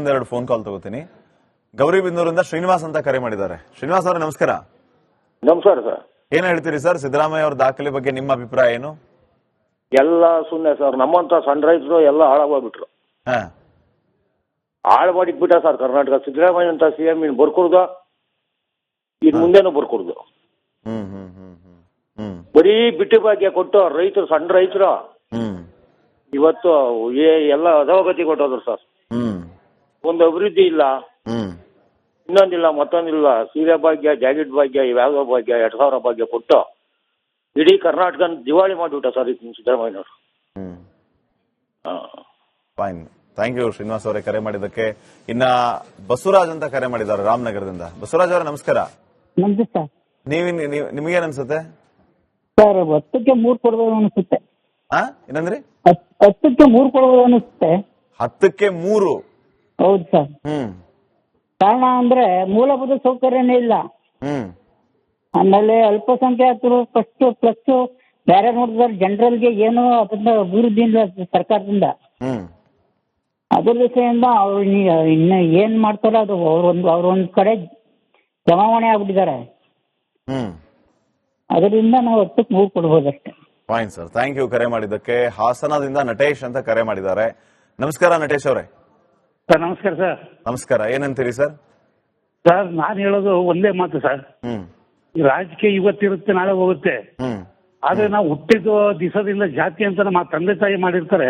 ಒಂದೆರಡು phone call ತಗೋತೀನಿ. ಗೌರಿಬಿದನೂರಿಂದ ಶ್ರೀನಿವಾಸ್ ಅಂತ ಕರೆ ಮಾಡಿದ್ದಾರೆ. ಶ್ರೀನಿವಾಸ್ ಅವರೇ ನಮಸ್ಕಾರ. ನಮಸ್ಕಾರ ಸರ್. ಏನ್ ಹೇಳ್ತೀರಿ ಸರ್, ಸಿದ್ದರಾಮಯ್ಯ ಅವರ ದಾಖಲೆ ಬಗ್ಗೆ ನಿಮ್ಮ ಅಭಿಪ್ರಾಯ ಏನು? ಎಲ್ಲ ಸುಮ್ಮನೆ ಸರ್, ನಮ್ಮಂತ ಸಣ್ಣ ರೈತರು ಎಲ್ಲ ಹಾಳಾಗ್ಬಿಟ್ರು. ಹಾಳು ಮಾಡಿಟ್ಬಿಟ್ಟ ಸರ್ ಕರ್ನಾಟಕ. ಸಿದ್ದರಾಮಯ್ಯ ಅಂತ ಸಿಎಂ ಇನ್ ಬರ್ಕೊಡ್ದ, ಇನ್ ಮುಂದೆನೂ ಬರ್ಕೊಡ್ದು. ಬರೀ ಬಿಟ್ಟು ಭಾಗ್ಯ ಕೊಟ್ಟು ರೈತರು, ಸಣ್ಣ ರೈತರು ಇವತ್ತು ಎಲ್ಲ ಅಧೋಗತಿ ಕೊಟ್ಟೋದ್ರು ಸರ್. ಒಂದು ಅಭಿವೃದ್ಧಿ ಇಲ್ಲ, ಇನ್ನೊಂದಿಲ್ಲ ಮತ್ತೊಂದಿಲ್ಲ. ಸೀರೆ ಭಾಗ್ಯ, ಜಾಕೆಟ್ ಭಾಗ್ಯ, ಇವ್ಯಾವ ಭಾಗ್ಯ, 2000 ಭಾಗ್ಯ ಕೊಟ್ಟು ಇಡೀ ಕರ್ನಾಟಕ ದಿವಾಳಿ ಮಾಡಿಬಿಟ್ಟ ಸರ್ ಸಿದ್ದರಾಮಯ್ಯನವರು. ಫೈನ್, ಥ್ಯಾಂಕ್ ಯು ಶ್ರೀನಿವಾಸ್ ಅವರೇ ಕರೆ ಮಾಡಿದ್ದಕ್ಕೆ. ಇನ್ನ ಬಸವರಾಜ್ ಅಂತ ಕರೆ ಮಾಡಿದ್ದಾರೆ ರಾಮನಗರದಿಂದ. ಬಸವರಾಜ್ ಅವರೇ ನಮಸ್ಕಾರ. ನಮಸ್ತೆ ಸರ್. ನಿಮಗೇನ್ ಅನ್ಸುತ್ತೆ ಸರ್? 10ಕ್ಕೆ 3 ಕೊಡ್ಬೋದು ಅನಿಸುತ್ತೆ. ಏನಂದ್ರಿ? 10ಕ್ಕೆ 3 ಕೊಡ್ಬೋದು ಅನಿಸುತ್ತೆ. 10ಕ್ಕೆ 3? ಹೌದು ಸರ್. ಕಾರಣ ಅಂದ್ರೆ ಮೂಲಭೂತ ಸೌಕರ್ಯನೇ ಇಲ್ಲ. ಆಮೇಲೆ ಅಲ್ಪಸಂಖ್ಯಾತರು ಫಸ್ಟ್ ಪ್ಲಸ್ ಬೇರೆ ನೋಡಿದ್ರೆ ಜನರಲ್ಗೆ ಏನೋ ಅದನ್ನ ಅಭಿವೃದ್ಧಿ ಇಲ್ಲ ಸರ್ಕಾರದಿಂದ. ಅದ್ರ ದಿಸೆಯಿಂದ ಅವ್ರು ಇನ್ನ ಏನ್ ಮಾಡ್ತಾರೋ ಅದು ಅವ್ರೊಂದ್ ಕಡೆ ಜಮಾವಣೆ ಆಗ್ಬಿಟ್ಟಿದ್ದಾರೆ. ಅದರಿಂದ ನಾವು 10ಕ್ಕೆ 3 ಕೊಡ್ಬೋದಷ್ಟೇ. ಫೈನ್ ಸರ್, ಥ್ಯಾಂಕ್ ಯು ಕರೆ ಮಾಡಿದ್ದಕ್ಕೆ. ಹಾಸನದಿಂದ ನಟೇಶ್ ಅಂತ ಕರೆ ಮಾಡಿದ್ದಾರೆ. ನಮಸ್ಕಾರ ನಟೇಶ್ ಅವರೇ. ಸರ್ ನಮಸ್ಕಾರ ಸರ್. ನಮಸ್ಕಾರ, ಏನಂತೀರಿ ಸರ್? ಸರ್ ನಾನು ಹೇಳೋದು ಒಂದೇ ಮಾತು ಸರ್. ಈ ರಾಜಕೀಯ ಇವತ್ತಿರುತ್ತೆ ನಾಳೆ ಹೋಗುತ್ತೆ. ಆದ್ರೆ ನಾವು ಹುಟ್ಟಿದ ದಿವಸದಿಂದ ಜಾತಿ ಅಂತ ನಮ್ಮ ತಂದೆ ತಾಯಿ ಮಾಡಿರ್ತಾರೆ.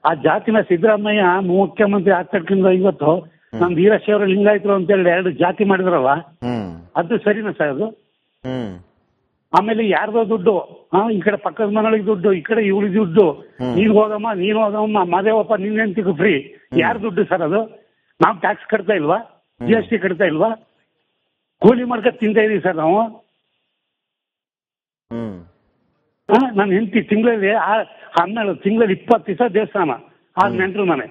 ಆ ಜಾತಿನ ಸಿದ್ದರಾಮಯ್ಯ ಮುಖ್ಯಮಂತ್ರಿ ಆಗ್ತಕ್ಕಿಂತ ಇವತ್ತು ನಮ್ ವೀರಶೈವ ಲಿಂಗಾಯತರು ಅಂತ ಹೇಳಿ 2 ಜಾತಿ ಮಾಡಿದ್ರಲ್ಲ, ಅದು ಸರಿನಾ ಸರ್ ಅದು? ಆಮೇಲೆ ಯಾರ್ದೋ ದುಡ್ಡು, ಈ ಕಡೆ ಪಕ್ಕದ ಮನೆಗಳಿಗೆ ದುಡ್ಡು, ಈ ಕಡೆ ಇವಳಿಗೆ ದುಡ್ಡು, ನೀನ್ ಹೋದಮ್ಮ ಮಾದೇವಪ್ಪ ನಿನ್ನೆಂತಿಗೂ ಫ್ರೀ. ಯಾರ್ ದುಡ್ಡು ಸರ್ ಅದು? ನಾವು ಟ್ಯಾಕ್ಸ್ ಕಟ್ತಾ ಇಲ್ವಾ? GST ಕಟ್ತಾ ಇಲ್ವಾ? ಕೂಲಿ ಮಾಡ್ಕ ತಿಂತಾ ಇದೀವಿ ಸರ್ ನಾವು. ನನ್ನ ಹೆಂಡತಿ ತಿಂಗಳಲ್ಲಿ 20 ದಿವಸ ದೇವಸ್ಥಾನ, 6 ನೆಂಟ್ರು ಮನೆ,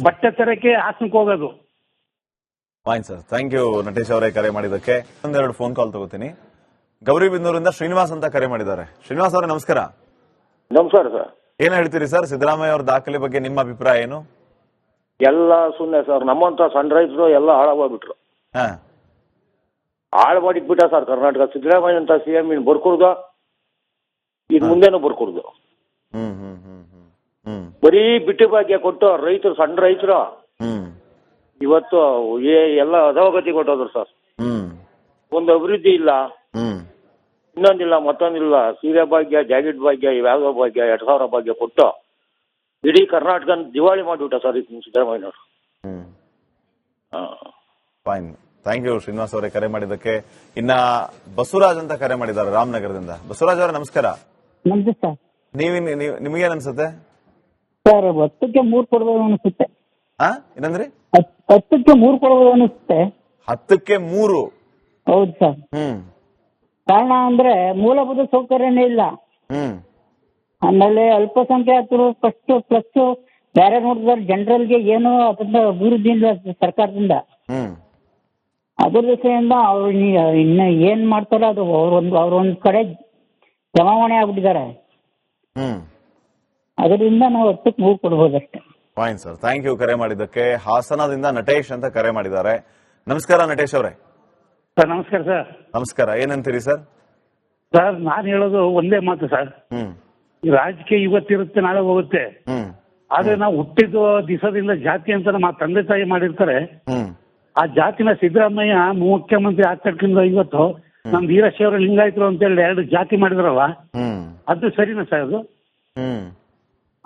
ಬಟ್ಟೆ ತರಕ್ಕೆ ಹಾಸನಕ್ಕೆ ಹೋಗೋದು. Fine sir, thank you Natesh ಅವರೇ ಕರೆ ಮಾಡಿದ್ದಕ್ಕೆ. ಒಂದೆರಡು ಫೋನ್ ಕಾಲ್ ತಗೋತೀನಿ. ಗೌರಿಬಿದನೂರಿಂದ ಶ್ರೀನಿವಾಸ್ ಅಂತ ಕರೆ ಮಾಡಿದ್ದಾರೆ. ಶ್ರೀನಿವಾಸ್ ಅವರೇ ನಮಸ್ಕಾರ. ನಮಸ್ಕಾರ ಸರ್. ಏನ್ ಹೇಳ್ತೀರಿ ಸರ್, ಸಿದ್ದರಾಮಯ್ಯ ಅವರ ದಾಖಲೆ ಬಗ್ಗೆ ನಿಮ್ಮ ಅಭಿಪ್ರಾಯ ಏನು? ಎಲ್ಲ ಸುಮ್ಮನೆ ಸರ್, ನಮ್ಮಂತ ಸಣ್ಣ ರೈತರು ಎಲ್ಲ ಹಾಳಾಗ್ಬಿಟ್ರು. ಹಾಳು ಮಾಡಿಟ್ಬಿಟ್ಟ ಸರ್ ಕರ್ನಾಟಕ. ಸಿದ್ದರಾಮಯ್ಯ ಅಂತ ಸಿಎಂ ಇನ್ ಬರ್ಕೊಡ್ದ, ಇನ್ ಮುಂದೆನೂ ಬರ್ಕೊಡ್ದು. ಬರೀ ಬಿಟ್ಟು ಭಾಗ್ಯ ಕೊಟ್ಟು ರೈತರು, ಸಣ್ಣ ರೈತರು ಇವತ್ತು ಎಲ್ಲ ಅಧೋಗತಿ ಕೊಟ್ಟೋದ್ರು ಸರ್. ಒಂದು ಅಭಿವೃದ್ಧಿ ಇಲ್ಲ, ಇನ್ನೊಂದಿಲ್ಲ ಮತ್ತೊಂದಿಲ್ಲ. ಸೀರೆ ಭಾಗ್ಯ, ಜಾಕೆಟ್ ಭಾಗ್ಯ, ಇವ್ಯಾವ ಭಾಗ್ಯ, 2000 ಭಾಗ್ಯ ಕೊಟ್ಟು ಇಡೀ ಕರ್ನಾಟಕ ದಿವಾಳಿ ಮಾಡಿಬಿಟ್ಟ ಸರ್ ಸಿದ್ದರಾಮಯ್ಯನವರು. ಫೈನ್, ಥ್ಯಾಂಕ್ ಯು ಶ್ರೀನಿವಾಸ್ ಅವರೇ ಕರೆ ಮಾಡಿದ್ದಕ್ಕೆ. ಇನ್ನ ಬಸವರಾಜ್ ಅಂತ ಕರೆ ಮಾಡಿದ್ದಾರೆ ರಾಮನಗರದಿಂದ. ಬಸವರಾಜ್ ಅವರೇ ನಮಸ್ಕಾರ. ನಮಸ್ತೆ ಸರ್. ನಿಮಗೇನ್ ಅನ್ಸುತ್ತೆ ಸರ್? 10ಕ್ಕೆ 3 ಕೊಡ್ಬೋದು ಅನಿಸುತ್ತೆ. ಏನಂದ್ರಿ? 10ಕ್ಕೆ 3 ಕೊಡ್ಬೋದು ಅನಿಸುತ್ತೆ. 10ಕ್ಕೆ 3? ಹೌದು ಸರ್. ಕಾರಣ ಅಂದ್ರೆ ಮೂಲಭೂತ ಸೌಕರ್ಯನೇ ಇಲ್ಲ. ಆಮೇಲೆ ಅಲ್ಪಸಂಖ್ಯಾತರು ಫಸ್ಟ್ ಪ್ಲಸ್ ಬೇರೆ ನೋಡಿದ್ರೆ ಜನರಲ್ಗೆ ಏನೋ ಅದನ್ನ ಅಭಿವೃದ್ಧಿ ಇಲ್ಲ ಸರ್ಕಾರದಿಂದ. ಅದ್ರ ದಿಸೆಯಿಂದ ಅವ್ರು ಇನ್ನ ಏನ್ ಮಾಡ್ತಾರೋ ಅದು ಅವ್ರೊಂದ್ ಕಡೆ ಜಮಾವಣೆ ಆಗ್ಬಿಟ್ಟಿದ್ದಾರೆ. ಅದರಿಂದ ನಾವು 10ಕ್ಕೆ 3 ಕೊಡ್ಬೋದಷ್ಟೇ. ಫೈನ್ ಸರ್, ಥ್ಯಾಂಕ್ ಯು ಕರೆ ಮಾಡಿದ್ದಕ್ಕೆ. ಹಾಸನದಿಂದ ನಟೇಶ್ ಅಂತ ಕರೆ ಮಾಡಿದ್ದಾರೆ. ನಮಸ್ಕಾರ ನಟೇಶ್ ಅವರೇ. ಸರ್ ನಮಸ್ಕಾರ ಸರ್. ನಮಸ್ಕಾರ, ಏನಂತೀರಿ ಸರ್? ಸರ್ ನಾನು ಹೇಳೋದು ಒಂದೇ ಮಾತು ಸರ್. ಈ ರಾಜಕೀಯ ಇವತ್ತಿರುತ್ತೆ ನಾಳೆ ಹೋಗುತ್ತೆ. ಆದ್ರೆ ನಾವು ಹುಟ್ಟಿದ ದಿವಸದಿಂದ ಜಾತಿ ಅಂತ ನಮ್ಮ ತಂದೆ ತಾಯಿ ಮಾಡಿರ್ತಾರೆ. ಆ ಜಾತಿನ ಸಿದ್ದರಾಮಯ್ಯ ಮುಖ್ಯಮಂತ್ರಿ ಆಗ್ತಕ್ಕಿಂತ ಇವತ್ತು ನಮ್ ವೀರಶೈವ ಲಿಂಗಾಯತರು ಅಂತ ಹೇಳಿ 2 ಜಾತಿ ಮಾಡಿದ್ರಲ್ಲ, ಅದು ಸರಿನಾ ಸರ್ ಅದು?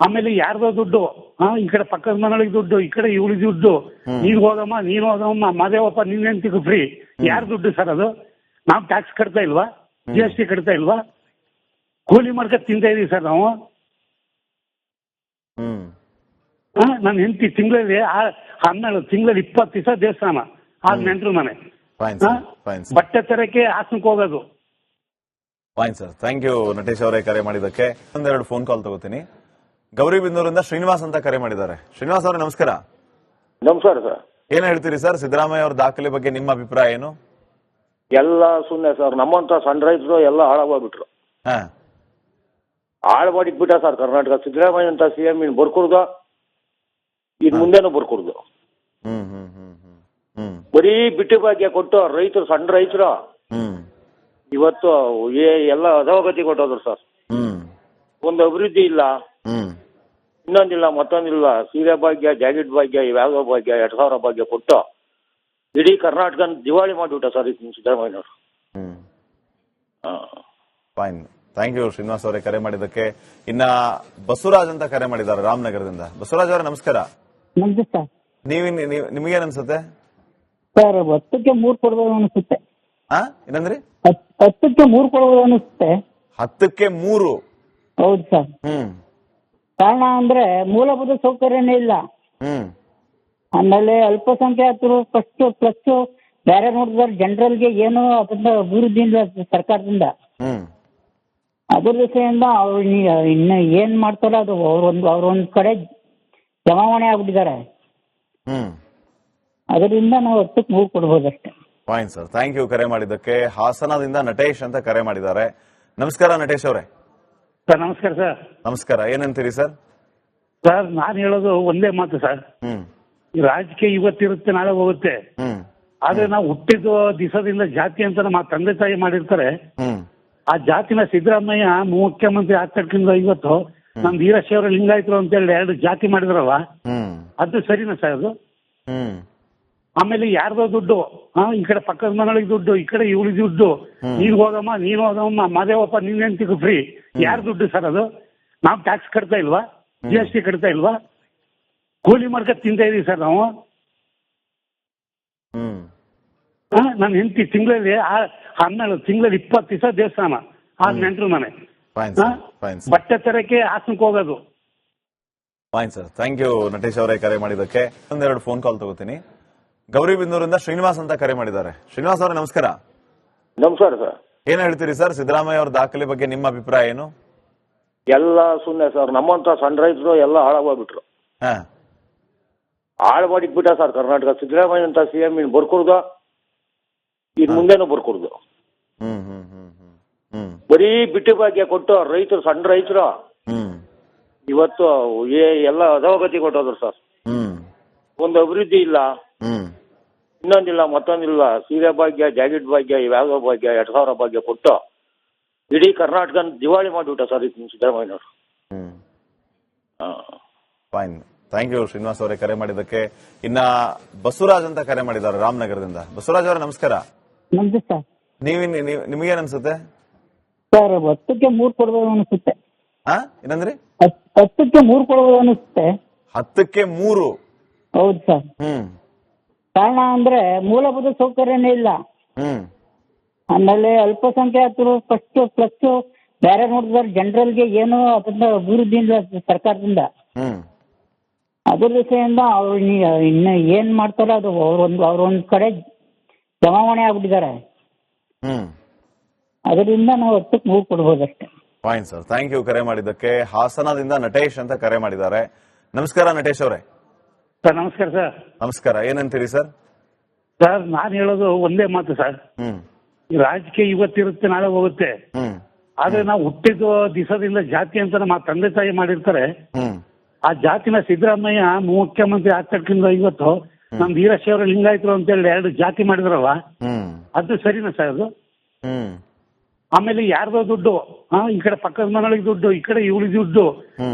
ಆಮೇಲೆ ಯಾರ್ದೋ ದುಡ್ಡು, ಈ ಕಡೆ ಪಕ್ಕದ ಮನೆಗಳಿಗೆ ದುಡ್ಡು, ಈ ಕಡೆ ಇವಳಿಗೆ ದುಡ್ಡು, ನೀನ್ ಹೋದಮ್ಮ ಮಾದೇವಪ್ಪ ನಿನ್ನೆಂತಿಗೂ ಫ್ರೀ. ಯಾರ್ ದುಡ್ಡು ಸರ್ ಅದು? ನಾವು ಟ್ಯಾಕ್ಸ್ ಕಟ್ತಾ ಇಲ್ವಾ? GST ಕಟ್ತಾ ಇಲ್ವಾ? ಕೂಲಿ ಮಾಡ್ಕ ತಿಂತಾ ಇದೀವಿ ಸರ್ ನಾವು. ನನ್ನ ಹೆಂಡತಿ ತಿಂಗಳಲ್ಲಿ 20 ದಿವಸ ದೇವಸ್ಥಾನ, 6 ನೆಂಟ್ರು ಮನೆ, ಬಟ್ಟೆ ತರಕ್ಕೆ ಹಾಸನಕ್ಕೆ ಹೋಗೋದು. Fine sir, thank you Natesh ಅವರೇ ಕರೆ ಮಾಡಿದ್ದಕ್ಕೆ. ಒಂದೆರಡು ಫೋನ್ ಕಾಲ್ ತಗೋತೀನಿ. ಗೌರಿಬಿದನೂರಿಂದ ಶ್ರೀನಿವಾಸ್ ಅಂತ ಕರೆ ಮಾಡಿದ್ದಾರೆ. ಶ್ರೀನಿವಾಸ್ ಅವರೇ ನಮಸ್ಕಾರ. ನಮಸ್ಕಾರ ಸರ್. ಏನ್ ಹೇಳ್ತೀರಿ ಸರ್, ಸಿದ್ದರಾಮಯ್ಯ ಅವರ ದಾಖಲೆ ಬಗ್ಗೆ ನಿಮ್ಮ ಅಭಿಪ್ರಾಯ ಏನು? ಎಲ್ಲ ಸುಮ್ಮನೆ ಸರ್, ನಮ್ಮಂತ ಸಣ್ಣ ರೈತರು ಎಲ್ಲ ಹಾಳಾಗ್ಬಿಟ್ರು. ಹಾಳು ಮಾಡಿಟ್ಬಿಟ್ಟ ಸರ್ ಕರ್ನಾಟಕ. ಸಿದ್ದರಾಮಯ್ಯ ಅಂತ ಸಿಎಂ ಇನ್ ಬರ್ಕೊಡ್ದ, ಇನ್ ಮುಂದೆನೂ ಬರ್ಕೊಡುದು. ಹ್ಮ್ ಹ್ಮ್ ಹ್ಮ್ ಹ್ಮ್ ಹ್ಮ್ ಬರೀ ಬಿಟ್ಟು ಭಾಗ್ಯ ಕೊಟ್ಟು ರೈತರು, ಸಣ್ಣ ರೈತರು ಹ್ಮ್ ಇವತ್ತು ಎಲ್ಲ ಅಧೋಗತಿ ಕೊಟ್ಟೋದ್ರು ಸರ್. ಹ್ಮ್ ಒಂದು ಅಭಿವೃದ್ಧಿ ಇಲ್ಲ, ಹ್ಮ್ ಇನ್ನೊಂದಿಲ್ಲ ಮತ್ತೊಂದಿಲ್ಲ. ಸೀರೆ ಭಾಗ್ಯ, ಜಾಕೆಟ್ ಭಾಗ್ಯ, ಇವ್ಯಾವ ಭಾಗ್ಯ, 2000 ಭಾಗ್ಯ ಕೊಟ್ಟು ಇಡೀ ಕರ್ನಾಟಕ ದಿವಾಳಿ ಮಾಡಿಬಿಟ್ಟ ಸರ್ ಈ ಸಿದ್ದರಾಮಯ್ಯನವರು. ಹ್ಮ್ ಫೈನ್. ಥ್ಯಾಂಕ್ ಯು ಶ್ರೀನಿವಾಸ್ ಅವರೇ ಕರೆ ಮಾಡಿದ್ದಕ್ಕೆ. ಇನ್ನ ಬಸವರಾಜ್ ಅಂತ ಕರೆ ಮಾಡಿದ್ದಾರೆ ರಾಮನಗರದಿಂದ. ಬಸವರಾಜ್ ಅವರೇ ನಮಸ್ಕಾರ. ನಮ್ದು ಸರ್. ನಿಮಗೇನ್ ಅನ್ಸುತ್ತೆ ಸರ್ 10ಕ್ಕೆ 3 ಕೊಡ್ಬೋದು ಅನಿಸುತ್ತೆ. ಏನಂದ್ರಿ? 10ಕ್ಕೆ 3 ಕೊಡ್ಬೋದು ಅನಿಸುತ್ತೆ. 10ಕ್ಕೆ 3? ಹೌದು ಸರ್. ಕಾರಣ ಅಂದ್ರೆ ಮೂಲಭೂತ ಸೌಕರ್ಯನೇ ಇಲ್ಲ. ಆಮೇಲೆ ಅಲ್ಪಸಂಖ್ಯಾತರು ಫಸ್ಟ್ ಪ್ಲಸ್ ಬೇರೆ ನೋಡಿದ್ರೆ ಜನರಲ್ಗೆ ಏನೋ ಅದನ್ನ ಅಭಿವೃದ್ಧಿ ಇಲ್ಲ ಸರ್ಕಾರದಿಂದ. ಅದ್ರ ದಿಸೆಯಿಂದ ಅವ್ರು ಇನ್ನ ಏನ್ ಮಾಡ್ತಾರೋ ಅದು ಅವ್ರೊಂದ್ ಕಡೆ ಜಮಾವಣೆ ಆಗ್ಬಿಟ್ಟಿದ್ದಾರೆ. ಅದರಿಂದ ನಾವು 10ಕ್ಕೆ 3 ಕೊಡ್ಬೋದಷ್ಟೇ. ಫೈನ್ ಸರ್, ಥ್ಯಾಂಕ್ ಯು ಕರೆ ಮಾಡಿದ್ದಕ್ಕೆ. ಹಾಸನದಿಂದ ನಟೇಶ್ ಅಂತ ಕರೆ ಮಾಡಿದ್ದಾರೆ. ನಮಸ್ಕಾರ ನಟೇಶ್ ಅವರೇ. ಸರ್ ನಮಸ್ಕಾರ ಸರ್. ನಮಸ್ಕಾರ, ಏನಂತೀರಿ ಸರ್? ಸರ್ ನಾನು ಹೇಳೋದು ಒಂದೇ ಮಾತು ಸರ್. ಈ ರಾಜಕೀಯ ಇವತ್ತಿರುತ್ತೆ ನಾಳೆ ಹೋಗುತ್ತೆ. ಆದ್ರೆ ನಾವು ಹುಟ್ಟಿದ ದಿವಸದಿಂದ ಜಾತಿ ಅಂತ ನಮ್ಮ ತಂದೆ ತಾಯಿ ಮಾಡಿರ್ತಾರೆ. ಆ ಜಾತಿನ ಸಿದ್ದರಾಮಯ್ಯ ಮುಖ್ಯಮಂತ್ರಿ ಆಗ್ತಕ್ಕಿಂತ ಇವತ್ತು ನಮ್ ವೀರಶೈವರ ಲಿಂಗಾಯತರು ಅಂತ ಹೇಳಿ 2 ಜಾತಿ ಮಾಡಿದ್ರಲ್ಲ, ಅದು ಸರಿನಾ ಸರ್ ಅದು? ಆಮೇಲೆ ಯಾರ್ದೋ ದುಡ್ಡು, ಈ ಕಡೆ ಪಕ್ಕದ ಮನೆಗಳಿಗೆ ದುಡ್ಡು, ಈ ಕಡೆ ಇವಳಿಗೆ ದುಡ್ಡು, ನೀನ್ ಹೋಗಮ್ಮ ನೀನ್ ಹೋಗಮ್ಮ ಮಾದೇವಪ್ಪ ನಿನ್ನೆಂತಿಗೂ ಫ್ರೀ. ಯಾರ್ ದುಡ್ಡು ಸರ್ ಅದು? ನಾವು ಟ್ಯಾಕ್ಸ್ ಕಟ್ತಾ ಇಲ್ವಾ? GST ಕಟ್ತಾ ಇಲ್ವಾ? ಕೂಲಿ ಮಾಡ್ಕೊಂಡು ತಿಂತಾ ಇದೀವಿ ಸರ್ ನಾವು. ನನ್ನ ಹೆಂಡತಿ ತಿಂಗಳಲ್ಲಿ 20 ದಿವಸ ದೇವಸ್ಥಾನ, ಆ ನೆಂಟ್ರು ಮನೆ, ಬಟ್ಟೆ ತರಕ್ಕೆ ಹಾಸನಕ್ಕೆ ಹೋಗೋದು. Fine sir, thank you Natesh ಅವರೇ ಕರೆ ಮಾಡಿದ್ದಕ್ಕೆ. ಒಂದೆರಡು ಫೋನ್ ಕಾಲ್ ತಗೋತೀನಿ. ಗೌರಿಬಿದನೂರಿಂದ ಶ್ರೀನಿವಾಸ್ ಅಂತ ಕರೆ ಮಾಡಿದ್ದಾರೆ. ಶ್ರೀನಿವಾಸ್ ಅವರೇ ನಮಸ್ಕಾರ. ನಮಸ್ಕಾರ ಸರ್. ಏನ್ ಹೇಳ್ತೀರಿ ಸರ್ ಸಿದ್ದರಾಮಯ್ಯ ಅವರ ದಾಖಲೆ ಬಗ್ಗೆ ನಿಮ್ಮ ಅಭಿಪ್ರಾಯ ಏನು? ಎಲ್ಲ ಸುಮ್ಮನೆ ಸರ್. ನಮ್ಮಂತ ಸಣ್ಣ ರೈತರು ಎಲ್ಲ ಹಾಳಾಗ್ಬಿಟ್ರು. ಹಾಳು ಮಾಡಿಟ್ಬಿಟ್ಟ ಸರ್ ಕರ್ನಾಟಕ. ಸಿದ್ದರಾಮಯ್ಯ ಅಂತ CM ಇನ್ ಬರ್ಕೊಡುದು, ಇನ್ ಮುಂದೆನೂ ಬರ್ಕೊಡುದು. ಬರೀ ಬಿಟ್ಟು ಭಾಗ್ಯ ಕೊಟ್ಟು ರೈತರು, ಸಣ್ಣ ರೈತರು ಇವತ್ತು ಎಲ್ಲ ಅಧೋಗತಿ ಕೊಟ್ಟೋದ್ರು ಸರ್. ಒಂದು ಅಭಿವೃದ್ಧಿ ಇಲ್ಲ, ಇನ್ನೊಂದಿಲ್ಲ ಮತ್ತೊಂದಿಲ್ಲ. ಸೀರೆ ಭಾಗ್ಯ, ಜಾಕೆಟ್ ಭಾಗ್ಯ, ಇವ್ಯಾವ ಭಾಗ್ಯ, 2000 ಭಾಗ್ಯ ಕೊಟ್ಟು ಇಡೀ ಕರ್ನಾಟಕ ದಿವಾಳಿ ಮಾಡಿಬಿಟ್ಟ ಸರ್ ಈ ಸಿದ್ದರಾಮಯ್ಯನವರು. ಫೈನ್, ಥ್ಯಾಂಕ್ ಯು ಶ್ರೀನಿವಾಸ್ ಅವರೇ ಕರೆ ಮಾಡಿದ್ದಕ್ಕೆ. ಇನ್ನ ಬಸವರಾಜ್ ಅಂತ ಕರೆ ಮಾಡಿದ್ದಾರೆ ರಾಮನಗರದಿಂದ. ಬಸವರಾಜ್ ಅವರೇ ನಮಸ್ಕಾರ. ನಮ್ದು ಸರ್. ನಿಮಗೇನ್ ಅನ್ಸುತ್ತೆ ಸರ್? 10ಕ್ಕೆ 3 ಕೊಡ್ಬೋದು ಅನಿಸುತ್ತೆ. ಏನಂದ್ರಿ? 10ಕ್ಕೆ 3 ಕೊಡ್ಬೋದು ಅನಿಸುತ್ತೆ. 10ಕ್ಕೆ 3? ಹೌದು ಸರ್. ಕಾರಣ ಅಂದ್ರೆ ಮೂಲಭೂತ ಸೌಕರ್ಯನೇ ಇಲ್ಲ. ಆಮೇಲೆ ಅಲ್ಪಸಂಖ್ಯಾತರು ಫಸ್ಟ್ ಪ್ಲಸ್ ಬೇರೆ ನೋಡಿದ್ರೆ ಜನರಲ್ಗೆ ಏನೋ ಅದನ್ನ ಅಭಿವೃದ್ಧಿ ಇಲ್ಲ ಸರ್ಕಾರದಿಂದ. ಅದ್ರ ದಿಸೆಯಿಂದ ಅವ್ರು ಇನ್ನ ಏನ್ ಮಾಡ್ತಾರೋ ಅದು ಅವ್ರೊಂದ್ ಕಡೆ ಜಮಾವಣೆ ಆಗ್ಬಿಟ್ಟಿದ್ದಾರೆ. ಅದರಿಂದ ನಾವು 10ಕ್ಕೆ 3 ಕೊಡ್ಬೋದಷ್ಟೇ. ಫೈನ್ ಸರ್, ಥ್ಯಾಂಕ್ ಯು ಕರೆ ಮಾಡಿದ್ದಕ್ಕೆ. ಹಾಸನದಿಂದ ನಟೇಶ್ ಅಂತ ಕರೆ ಮಾಡಿದ್ದಾರೆ. ನಮಸ್ಕಾರ ನಟೇಶ್ ಅವರೇ. ಸರ್ ನಮಸ್ಕಾರ ಸರ್. ನಮಸ್ಕಾರ, ಏನಂತೀರಿ ಸರ್? ಸರ್ ನಾನು ಹೇಳೋದು ಒಂದೇ ಮಾತು ಸರ್. ಈ ರಾಜಕೀಯ ಇವತ್ತಿರುತ್ತೆ ನಾಳೆ ಹೋಗುತ್ತೆ. ಆದ್ರೆ ನಾವು ಹುಟ್ಟಿದ ದಿವಸದಿಂದ ಜಾತಿ ಅಂತ ನಮ್ಮ ತಂದೆ ತಾಯಿ ಮಾಡಿರ್ತಾರೆ. ಆ ಜಾತಿನ ಸಿದ್ದರಾಮಯ್ಯ ಮುಖ್ಯಮಂತ್ರಿ ಆಗ್ತಕ್ಕಿಂತ ಇವತ್ತು ನಮ್ ವೀರಶೈವರ ಲಿಂಗಾಯತರು ಅಂತ ಹೇಳಿ 2 ಜಾತಿ ಮಾಡಿದ್ರಲ್ಲ, ಅದು ಸರಿನಾ ಸರ್ ಅದು? ಆಮೇಲೆ ಯಾರ್ದೋ ದುಡ್ಡು, ಈ ಕಡೆ ಪಕ್ಕದ ಮನೆಗಳಿಗೆ ದುಡ್ಡು, ಈ ಕಡೆ ಇವಳಿಗೆ ದುಡ್ಡು,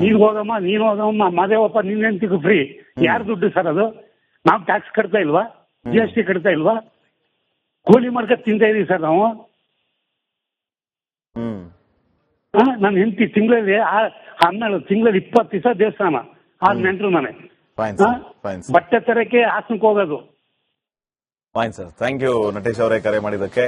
ನೀನ್ ಹೋಗಮ್ಮ ನೀನ್ ಹೋಗಮ್ಮ ಮಾದೇವಪ್ಪ ನಿನ್ನೆಂತಿಗೂ ಫ್ರೀ. ಯಾರ್ ದುಡ್ಡು ಸರ್ ಅದು? ನಾವು ಟ್ಯಾಕ್ಸ್ ಕಟ್ತಾ ಇಲ್ವಾ? GST ಕಟ್ತಾ ಇಲ್ವಾ? ಕೂಲಿ ಮಾಡ್ಕೊಂಡು ತಿಂತಾ ಇದೀವಿ ಸರ್ ನಾವು. ನನ್ನ ಹೆಂಡತಿ ತಿಂಗಳಲ್ಲಿ 20 ದಿವಸ ದೇವಸ್ಥಾನ, ಆ ನೆಂಟ್ರು ಮನೆ, ಬಟ್ಟೆ ತರಕ್ಕೆ ಹಾಸನಕ್ಕೆ ಹೋಗೋದು. Fine sir, thank you Natesh ಅವರೇ ಕರೆ ಮಾಡಿದ್ದಕ್ಕೆ.